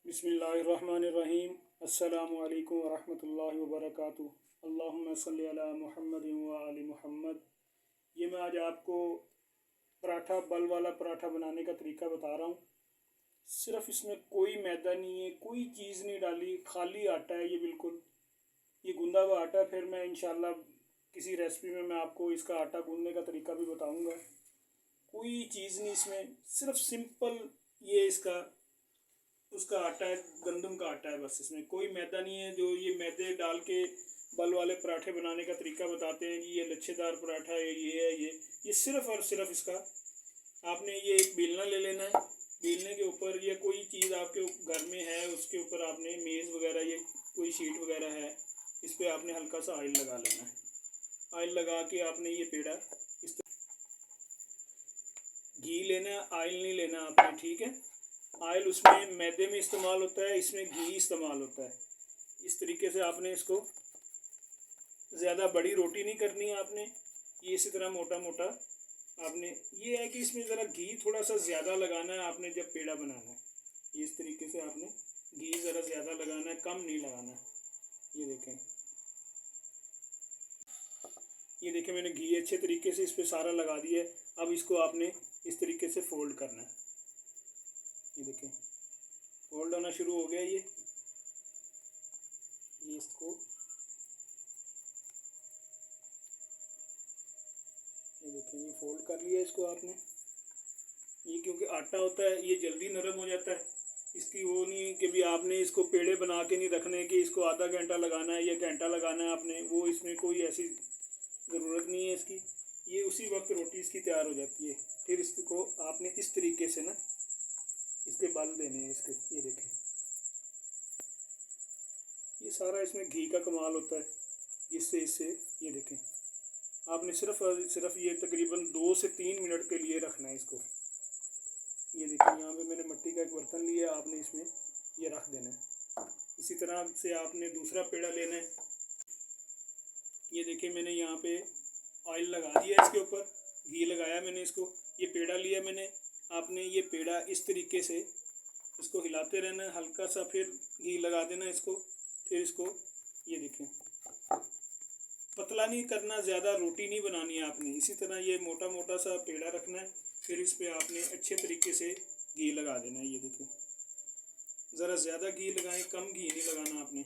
बिस्मिल्लाहिर्रहमानिर्रहीम। अस्सलामु अलैकुम वरहमतुल्लाहि वबरकातुहू। अल्लाहुम्मा सल्लि अला मुहम्मद व आलि मुहम्मद। ये मैं आज आपको पराठा, बल वाला पराठा बनाने का तरीका बता रहा हूँ। सिर्फ इसमें कोई मैदा नहीं है, कोई चीज़ नहीं डाली, खाली आटा है ये बिल्कुल। ये गूंदा हुआ आटा। फिर मैं इंशाल्लाह किसी रेसिपी में मैं आपको इसका आटा गूंदने का तरीका भी बताऊँगा। कोई चीज़ नहीं इसमें, सिर्फ सिंपल ये इसका उसका आटा है, गंदम का आटा है बस। इसमें कोई मैदा नहीं है। जो ये मैदे डाल के बल वाले पराठे बनाने का तरीका बताते हैं कि ये लच्छेदार पराठा है, ये है, ये सिर्फ और सिर्फ इसका आपने ये एक बेलना ले लेना है। बेलने के ऊपर या कोई चीज़ आपके घर में है उसके ऊपर आपने मेज़ वगैरह या कोई शीट वगैरह है, इस पर आपने हल्का सा ऑयल लगा लेना है। ऑयल लगा के आपने ये पेड़ा इस तरह घी लेना है, ऑयल नहीं लेना आपने, ठीक है। ऑयल उसमें मैदे में इस्तेमाल होता है, इसमें घी इस्तेमाल होता है। इस तरीके से आपने इसको ज़्यादा बड़ी रोटी नहीं करनी है आपने, ये इसी तरह मोटा मोटा आपने। ये है कि इसमें ज़रा घी थोड़ा सा ज़्यादा लगाना है आपने जब पेड़ा बनाना है। इस तरीके से आपने घी ज़रा ज़्यादा लगाना है, कम नहीं लगाना है। ये देखें मैंने घी अच्छे तरीके से इस पर सारा लगा दिया है। अब इसको आपने इस तरीके से फोल्ड करना है। ये देखें फोल्ड होना शुरू हो गया। ये इसको ये देखें ये फोल्ड कर लिया इसको आपने। ये क्योंकि आटा होता है ये जल्दी नरम हो जाता है। इसकी वो नहीं कि भी आपने इसको पेड़े बना के नहीं रखने कि इसको आधा घंटा लगाना है या घंटा लगाना है आपने, वो इसमें कोई ऐसी ज़रूरत नहीं है इसकी। ये उसी वक्त रोटी इसकी तैयार हो जाती है। फिर इसको आपने इस तरीके से ना इसके बल देने हैं इसके। ये देखें ये सारा इसमें घी का कमाल होता है जिससे इससे ये देखें आपने सिर्फ ये तकरीबन 2 से 3 मिनट के लिए रखना है इसको। ये देखिए यहाँ पे मैंने मिट्टी का एक बर्तन लिया, आपने इसमें ये रख देना है। इसी तरह से आपने दूसरा पेड़ा लेना है। ये देखिए मैंने यहाँ पे ऑयल लगा दिया इसके ऊपर, घी लगाया मैंने इसको। ये पेड़ा लिया मैंने, आपने ये पेड़ा इस तरीके से इसको हिलाते रहना है हल्का सा, फिर घी लगा देना इसको। फिर इसको ये देखें पतला नहीं करना, ज़्यादा रोटी नहीं बनानी है आपने। इसी तरह ये मोटा मोटा सा पेड़ा रखना है। फिर इस पर आपने अच्छे तरीके से घी लगा देना है। ये देखें ज़रा ज़्यादा घी लगाएं, कम घी नहीं लगाना आपने।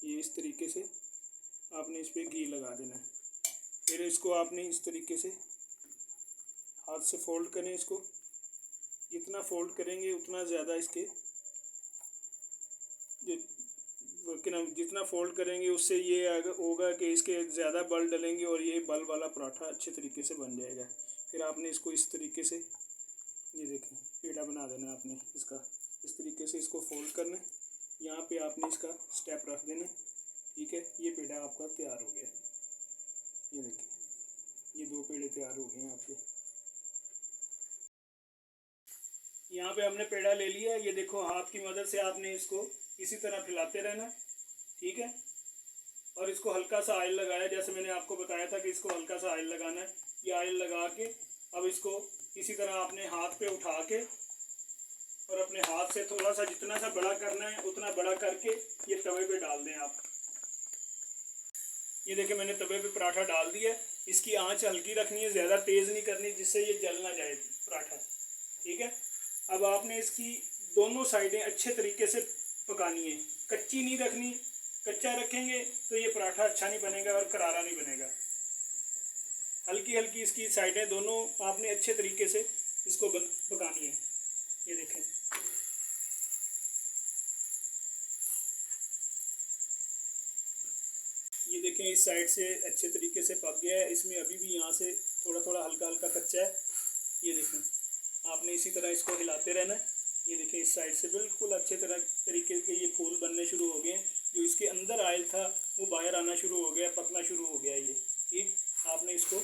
ये इस तरीके से आपने इस पर घी लगा देना है। फिर इसको आपने इस तरीके से हाथ से फोल्ड करें इसको। जितना फोल्ड करेंगे उतना ज़्यादा इसके जितना फोल्ड करेंगे उससे ये होगा कि इसके ज़्यादा बल डलेंगे और ये बल वाला पराठा अच्छे तरीके से बन जाएगा। फिर आपने इसको इस तरीके से ये देखें पेड़ा बना देना है आपने इसका। इस तरीके से इसको फोल्ड करना है, यहाँ पे आपने इसका स्टेप रख देना है, ठीक है। ये पेड़ा आपका तैयार हो गया। ये देखिए ये 2 पेड़े तैयार हो गए हैं आपके। यहाँ पे हमने पेड़ा ले लिया। ये देखो हाथ की मदद से आपने इसको इसी तरह फैलाते रहना, ठीक है। और इसको हल्का सा ऑयल लगाया, जैसे मैंने आपको बताया था कि इसको हल्का सा ऑयल लगाना है। ये ऑयल लगा के अब इसको इसी तरह आपने हाथ पे उठा के और अपने हाथ से थोड़ा सा जितना सा बड़ा करना है उतना बड़ा करके ये तवे पे डाल दें आप। ये देखिए मैंने तवे पे पराठा डाल दिया। इसकी आंच हल्की रखनी है, ज़्यादा तेज़ नहीं करनी जिससे ये जल ना जाए पराठा, ठीक है। अब आपने इसकी दोनों साइडें अच्छे तरीके से पकानी है, कच्ची नहीं रखनी। कच्चा रखेंगे तो ये पराठा अच्छा नहीं बनेगा और करारा नहीं बनेगा। हल्की हल्की इसकी साइडें दोनों आपने अच्छे तरीके से इसको पकानी है। ये देखें ये देखें इस साइड से अच्छे तरीके से पक गया है। इसमें अभी भी यहाँ से थोड़ा थोड़ा हल्का हल्का कच्चा है। ये देखें आपने इसी तरह इसको हिलाते रहना है। ये देखिए इस साइड से बिल्कुल अच्छे तरीके के ये फूल बनने शुरू हो गए। जो इसके अंदर आयल था वो बाहर आना शुरू हो गया, पकना शुरू हो गया ये, ठीक। आपने इसको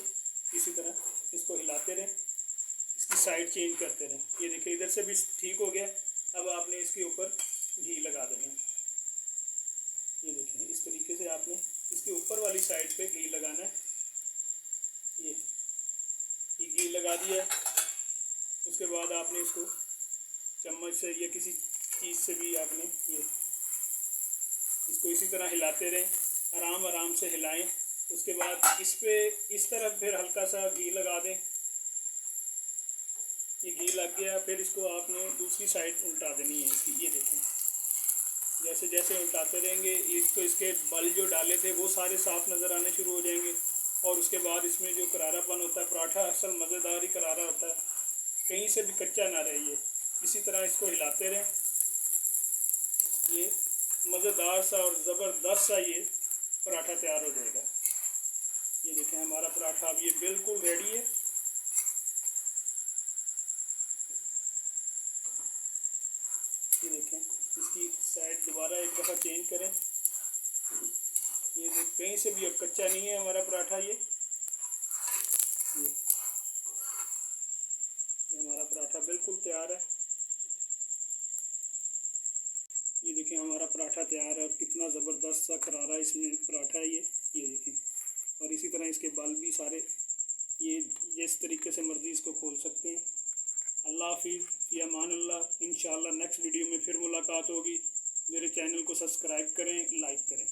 इसी तरह इसको हिलाते रहें, इसकी साइड चेंज करते रहें। ये देखिए इधर से भी ठीक हो गया। अब आपने इसके ऊपर घी लगा देना। ये देखिए इस तरीके से आपने इसके ऊपर वाली साइड पे घी लगाना है। ये घी लगा दिया। उसके बाद आपने इसको चम्मच से या किसी चीज़ से भी आपने ये इसको इसी तरह हिलाते रहें, आराम आराम से हिलाएं। उसके बाद इस पे इस तरफ फिर हल्का सा घी लगा दें। ये घी लग गया, फिर इसको आपने दूसरी साइड उल्टा देनी है इसकी। ये देखें, जैसे जैसे उल्टाते रहेंगे एक तो इसके बल जो डाले थे वो सारे साफ नज़र आने शुरू हो जाएंगे, और उसके बाद इसमें जो करारापन होता है, पराठा असल मज़ेदार ही करारा होता है, कहीं से भी कच्चा ना रहे। ये इसी तरह इसको हिलाते रहें, ये मज़ेदार सा और ज़बरदस्त सा ये पराठा तैयार हो जाएगा। ये देखें हमारा पराठा अब ये बिल्कुल रेडी है। ये देखें, इसकी साइड दोबारा एक दफ़ा चेंज करें। ये कहीं से भी अब कच्चा नहीं है हमारा पराठा। ये हमारा पराठा बिल्कुल तैयार है। ये देखें हमारा पराठा तैयार है, और कितना ज़बरदस्त सा करारा इसमें पराठा है ये देखें। और इसी तरह इसके बाल भी सारे, ये जिस तरीके से मर्ज़ी इसको खोल सकते हैं। अल्लाह हाफिज़, फ़ी अमान अल्लाह। इंशाअल्लाह नेक्स्ट वीडियो में फिर मुलाकात होगी। मेरे चैनल को सब्सक्राइब करें, लाइक करें।